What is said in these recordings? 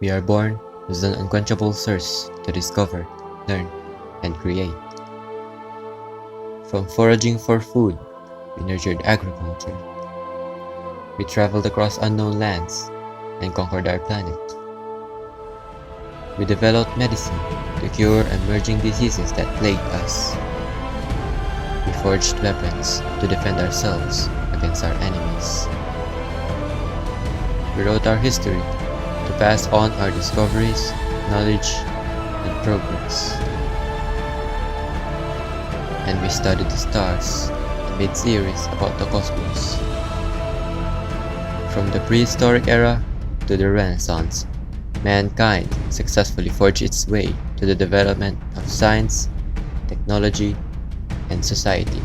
We are born with an unquenchable thirst to discover, learn, and create. From foraging for food, we nurtured agriculture. We traveled across unknown lands and conquered our planet. We developed medicine to cure emerging diseases that plagued us. We forged weapons to defend ourselves against our enemies. We wrote our history to pass on our discoveries, knowledge, and progress. And we studied the stars and made theories about the cosmos. From the prehistoric era to the Renaissance, mankind successfully forged its way to the development of science, technology, and society.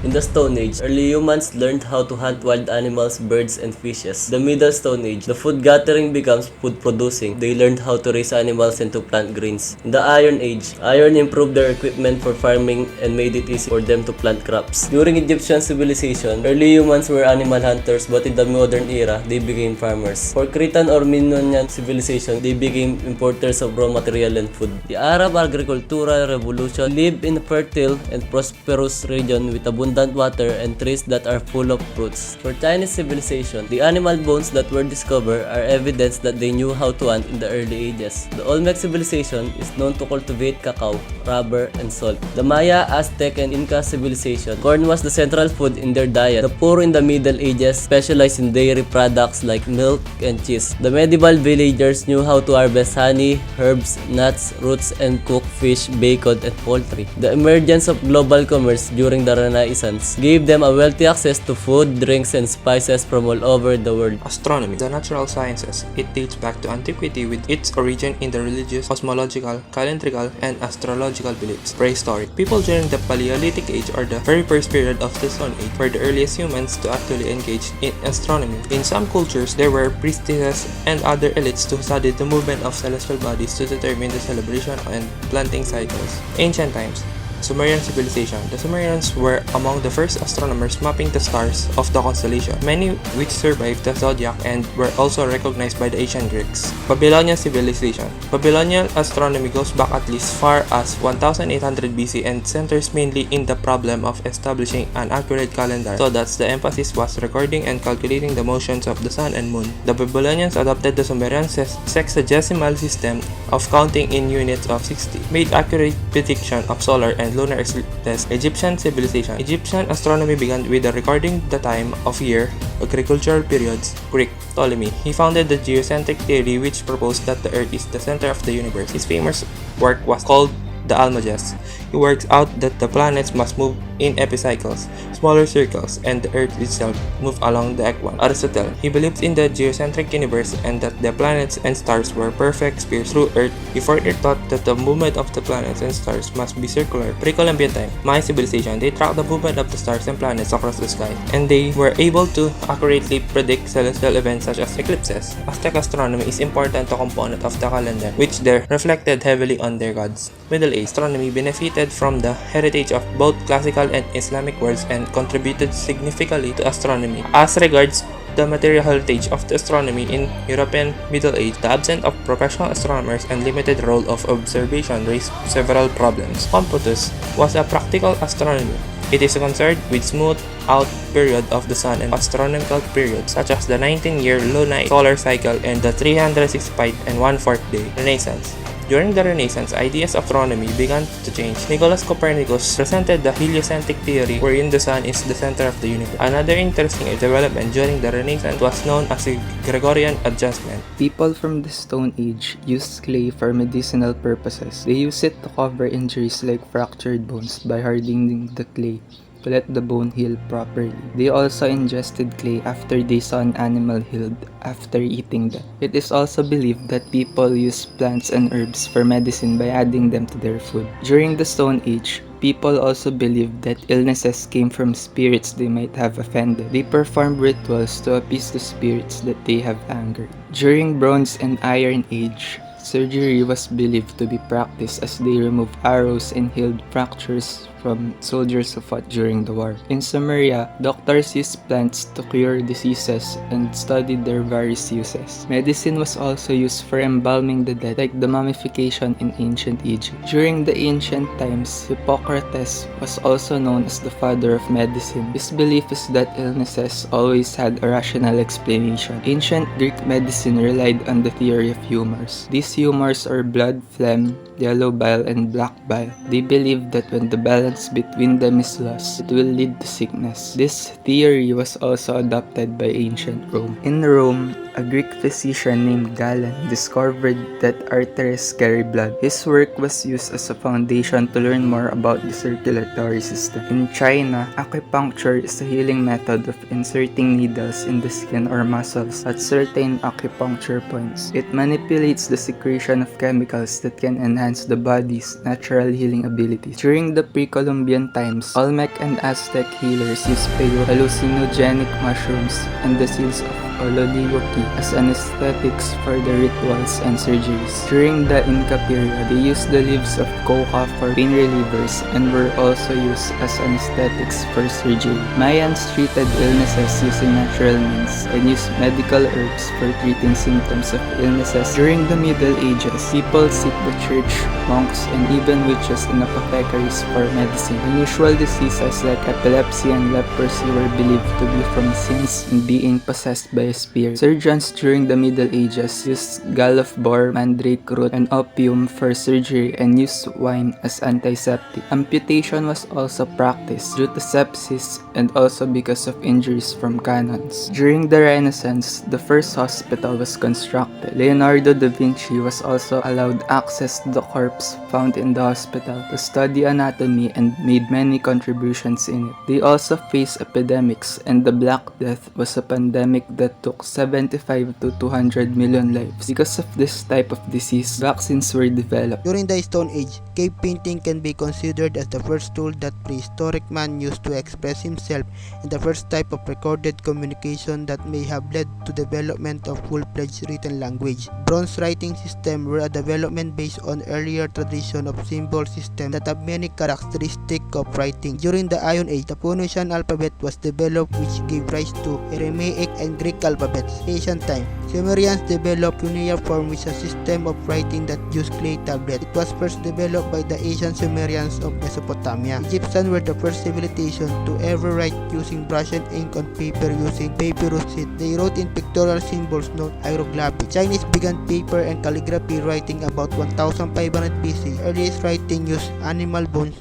In the Stone Age, early humans learned how to hunt wild animals, birds, and fishes. The Middle Stone Age, the food gathering becomes food producing. They learned how to raise animals and to plant grains. In the Iron Age, iron improved their equipment for farming and made it easy for them to plant crops. During Egyptian civilization, early humans were animal hunters, but in the modern era, they became farmers. For Cretan or Minoan civilization, they became importers of raw material and food. The Arab agricultural revolution lived in a fertile and prosperous region with abundant water and trees that are full of fruits. For Chinese civilization, the animal bones that were discovered are evidence that they knew how to hunt in the early ages. The Olmec civilization is known to cultivate cacao, rubber, and salt. The Maya, Aztec, and Inca civilization, corn was the central food in their diet. The poor in the Middle Ages specialized in dairy products like milk and cheese. The medieval villagers knew how to harvest honey, herbs, nuts, roots, and cook fish, bacon, and poultry. The emergence of global commerce during the Renaissance gave them a wealthy access to food, drinks, and spices from all over the world. Astronomy, the natural sciences. It dates back to antiquity with its origin in the religious, cosmological, calendrical, and astrological beliefs. Prehistoric. People during the Paleolithic Age or the very first period of the Stone Age were the earliest humans to actually engage in astronomy. In some cultures, there were priestesses and other elites to study the movement of celestial bodies to determine the celebration and planting cycles. Ancient times. Sumerian civilization. The Sumerians were among the first astronomers mapping the stars of the constellation, many which survived the zodiac and were also recognized by the ancient Greeks. Babylonian civilization. Babylonian astronomy goes back at least far as 1800 BC and centers mainly in the problem of establishing an accurate calendar, so that the emphasis was recording and calculating the motions of the sun and moon. The Babylonians adopted the Sumerian sexagesimal system of counting in units of 60, made accurate prediction of solar and lunar eclipses. Egyptian civilization. Egyptian astronomy began with the recording the time of year, agricultural periods. Greek. Ptolemy. He founded the geocentric theory which proposed that the Earth is the center of the universe. His famous work was called the Almagest. He works out that the planets must move in epicycles, smaller circles, and the Earth itself move along the equator. Aristotle. He believed in the geocentric universe and that the planets and stars were perfect spheres through Earth. He further thought that the movement of the planets and stars must be circular. Pre-Columbian time. Maya civilization. They tracked the movement of the stars and planets across the sky, and they were able to accurately predict celestial events such as eclipses. Aztec astronomy is important component of the calendar, which they reflected heavily on their gods. Middle Age. Astronomy benefited from the heritage of both classical and Islamic worlds and contributed significantly to astronomy. As regards the material heritage of the astronomy in European Middle Age, the absence of professional astronomers and limited role of observation raised several problems. Computus was a practical astronomy. It is concerned with smooth out period of the sun and astronomical periods such as the 19-year lunar solar cycle and the 365 and 1/4 day. Renaissance. During the Renaissance, ideas of astronomy began to change. Nicholas Copernicus presented the heliocentric theory wherein the sun is the center of the universe. Another interesting development during the Renaissance was known as the Gregorian adjustment. People from the Stone Age used clay for medicinal purposes. They used it to cover injuries like fractured bones by hardening the clay to let the bone heal properly. They also ingested clay after they saw an animal healed after eating them. It is also believed that people used plants and herbs for medicine by adding them to their food. During the Stone Age, people also believed that illnesses came from spirits they might have offended. They performed rituals to appease the spirits that they have angered. During Bronze and Iron Age, surgery was believed to be practiced as they removed arrows and healed fractures from soldiers who fought during the war. In Sumeria, doctors used plants to cure diseases and studied their various uses. Medicine was also used for embalming the dead, like the mummification in ancient Egypt. During the ancient times, Hippocrates was also known as the father of medicine. His belief is that illnesses always had a rational explanation. Ancient Greek medicine relied on the theory of humors. These humors are blood, phlegm, yellow bile, and black bile. They believed that when the balance between them is lost, it will lead to sickness. This theory was also adopted by ancient Rome. In Rome, a Greek physician named Galen discovered that arteries carry blood. His work was used as a foundation to learn more about the circulatory system. In China, acupuncture is a healing method of inserting needles in the skin or muscles at certain acupuncture points. It manipulates the secretion of chemicals that can enhance the body's natural healing abilities. During the Pre-Columbian Times, Olmec and Aztec healers used hallucinogenic mushrooms and the seeds of ololigoki as anesthetics for the rituals and surgeries. During the Inca period, they used the leaves of coca for pain relievers and were also used as anesthetics for surgery. Mayans treated illnesses using natural means and used medical herbs for treating symptoms of illnesses. During the Middle Ages, people seek the church, monks, and even witches in apothecaries for medicine. Unusual diseases like epilepsy and leprosy were believed to be from sins and being possessed by a spirit. Surgeons during the Middle Ages used gall of boar, mandrake root, and opium for surgery and used wine as antiseptic. Amputation was also practiced due to sepsis and also because of injuries from cannons. During the Renaissance, the first hospital was constructed. Leonardo da Vinci was also allowed access to the corpse found in the hospital to study anatomy and made many contributions in it. They also faced epidemics, and the Black Death was a pandemic that took 75 to 200 million lives. Because of this type of disease, vaccines were developed. During the Stone Age, cave painting can be considered as the first tool that prehistoric man used to express himself and the first type of recorded communication that may have led to development of full-fledged written language. Bronze writing systems were a development based on earlier tradition of symbol systems that have many characteristics of writing. During the Iron Age, the Phoenician alphabet was developed, which gave rise to Aramaic and Greek alphabets. Ancient time, Sumerians developed cuneiform, which is a system of writing that used clay tablets. It was first developed by the ancient Sumerians of Mesopotamia. Egyptians were the first civilization to ever write using brush and ink on paper using papyrus sheet. They wrote in pictorial symbols known hieroglyphics. Chinese began paper and calligraphy writing about 1500 BC. Earliest writing used animal bones,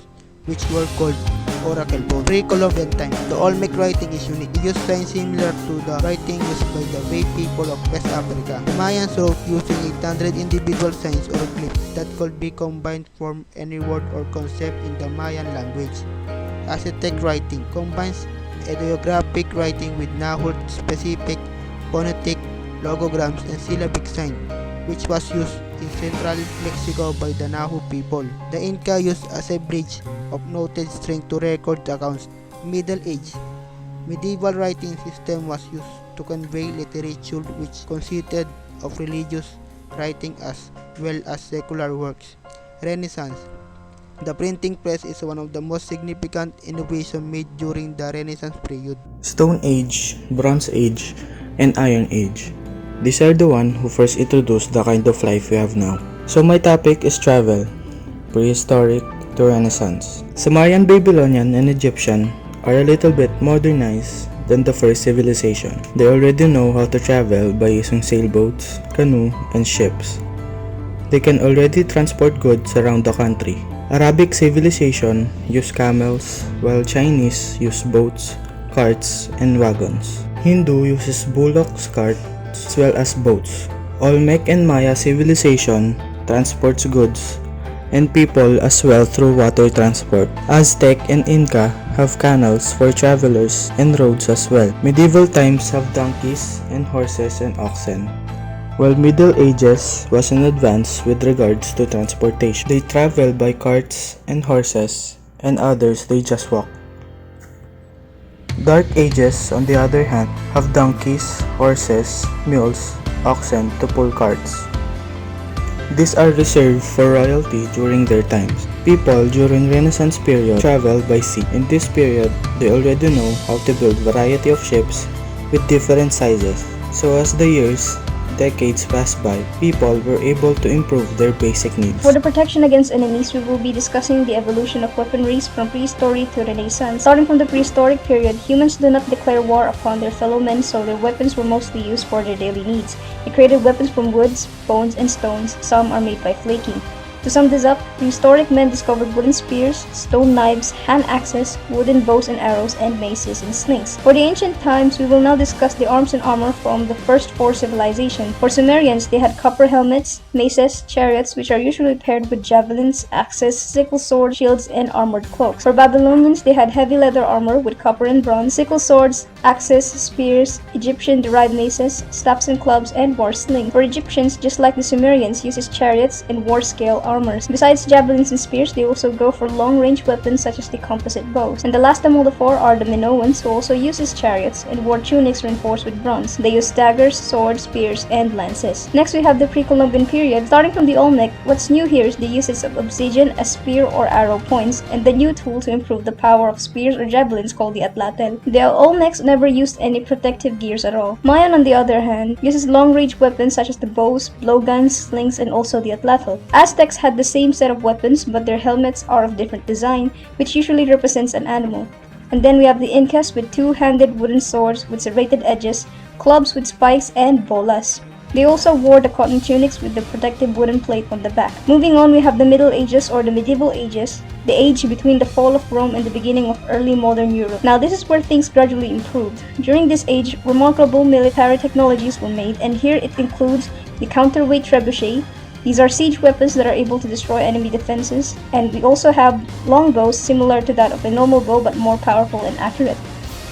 which were called oracle bones. Pre-Columbian Times, the Olmec writing is unique. It used signs similar to the writing used by the Way people of West Africa. The Mayans wrote using 800 individual signs or glyphs that could be combined to form any word or concept in the Mayan language. Aztec writing combines ideographic writing with Nahud-specific phonetic logograms and syllabic signs, which was used in central Mexico by the Nahu people. The Inca used as a bridge of noted string to record accounts. Middle Age, medieval writing system was used to convey literature, which consisted of religious writing as well as secular works. Renaissance, the printing press is one of the most significant innovations made during the Renaissance period. Stone Age, Bronze Age, and Iron Age. These are the ones who first introduced the kind of life we have now. So my topic is travel, prehistoric to Renaissance. Sumerian, Babylonian, and Egyptian are a little bit modernized than the first civilization. They already know how to travel by using sailboats, canoe, and ships. They can already transport goods around the country. Arabic civilization used camels, while Chinese used boats, carts, and wagons. Hindu uses bullocks, carts, as well as boats. Olmec and Maya civilization transports goods and people as well through water transport. Aztec and Inca have canals for travelers and roads as well. Medieval times have donkeys and horses and oxen, while Middle Ages was in advance with regards to transportation. They travel by carts and horses, and others they just walk. Dark Ages, on the other hand, have donkeys, horses, mules, oxen to pull carts. These are reserved for royalty during their times. People during Renaissance period traveled by sea. In this period, they already know how to build variety of ships with different sizes. So as the years, decades passed by, people were able to improve their basic needs. For the protection against enemies, we will be discussing the evolution of weaponries from prehistory to Renaissance. Starting from the prehistoric period, humans do not declare war upon their fellow men, so their weapons were mostly used for their daily needs. They created weapons from woods, bones, and stones. Some are made by flaking. To sum this up, prehistoric men discovered wooden spears, stone knives, hand axes, wooden bows and arrows, and maces and slings. For the ancient times, we will now discuss the arms and armor from the first four civilizations. For Sumerians, they had copper helmets, maces, chariots, which are usually paired with javelins, axes, sickle swords, shields, and armored cloaks. For Babylonians, they had heavy leather armor with copper and bronze, sickle swords, axes, spears, Egyptian-derived maces, staffs and clubs, and war slings. For Egyptians, just like the Sumerians, uses chariots and war-scale armors. Besides javelins and spears, they also go for long-range weapons such as the composite bows. And the last among the four are the Minoans, who also uses chariots and wore tunics reinforced with bronze. They use daggers, swords, spears, and lances. Next, we have the Pre-Columbian period. Starting from the Olmec, what's new here is the usage of obsidian as spear or arrow points, and the new tool to improve the power of spears or javelins called the atlatl. The Olmecs never used any protective gears at all. Mayan, on the other hand, uses long-range weapons such as the bows, blowguns, slings, and also the atlatl. Aztecs had the same set of weapons, but their helmets are of different design, which usually represents an animal. And then we have the Incas with two-handed wooden swords with serrated edges, clubs with spikes, and bolas. They also wore the cotton tunics with the protective wooden plate on the back. Moving on, we have the Middle Ages or the Medieval Ages, the age between the fall of Rome and the beginning of early modern Europe. Now, this is where things gradually improved. During this age, remarkable military technologies were made, and here it includes the counterweight trebuchet. These are siege weapons that are able to destroy enemy defenses, and we also have longbows similar to that of a normal bow but more powerful and accurate.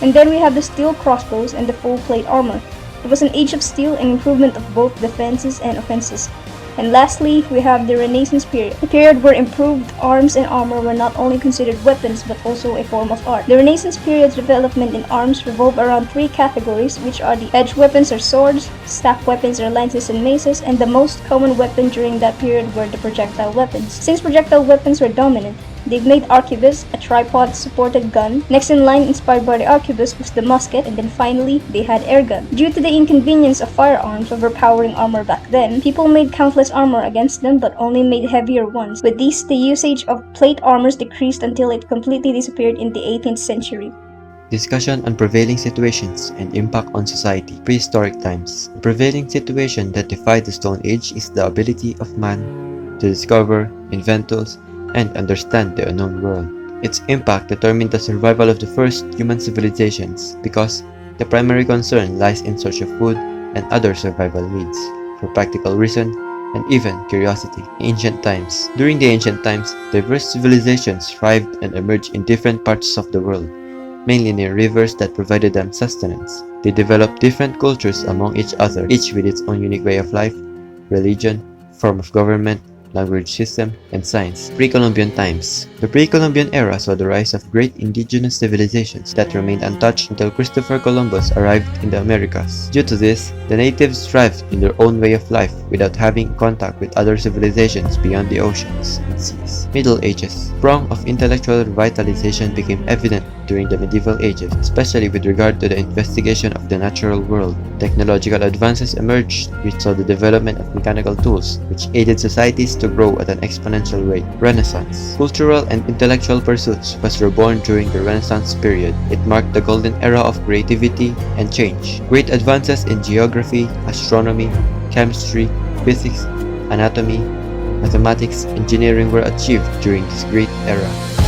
And then we have the steel crossbows and the full plate armor. It was an age of steel and improvement of both defenses and offenses. And lastly, we have the Renaissance period, a period where improved arms and armor were not only considered weapons but also a form of art. The Renaissance period's development in arms revolve around three categories, which are the edge weapons or swords, staff weapons or lances and maces, and the most common weapon during that period were the projectile weapons. Since projectile weapons were dominant, they've made arquebus, a tripod-supported gun. Next in line, inspired by the arquebus, was the musket, and then finally, they had air gun. Due to the inconvenience of firearms overpowering armor back then, people made countless armor against them but only made heavier ones. With these, the usage of plate armors decreased until it completely disappeared in the 18th century. Discussion on prevailing situations and impact on society. Prehistoric times. The prevailing situation that defined the Stone Age is the ability of man to discover, invent tools, and understand the unknown world. Its impact determined the survival of the first human civilizations because the primary concern lies in search of food and other survival needs, for practical reason and even curiosity. Ancient times. During the ancient times, diverse civilizations thrived and emerged in different parts of the world, mainly near rivers that provided them sustenance. They developed different cultures among each other, each with its own unique way of life, religion, form of government, language system, and science. Pre-Columbian times. The pre-Columbian era saw the rise of great indigenous civilizations that remained untouched until Christopher Columbus arrived in the Americas. Due to this, the natives thrived in their own way of life without having contact with other civilizations beyond the oceans and seas. Middle Ages. Sprung of intellectual revitalization became evident during the medieval ages, especially with regard to the investigation of the natural world. Technological advances emerged which saw the development of mechanical tools, which aided societies to grow at an exponential rate. Renaissance. Cultural and intellectual pursuits was reborn during the Renaissance period. It marked the golden era of creativity and change. Great advances in geography, astronomy, chemistry, physics, anatomy, mathematics, engineering were achieved during this great era.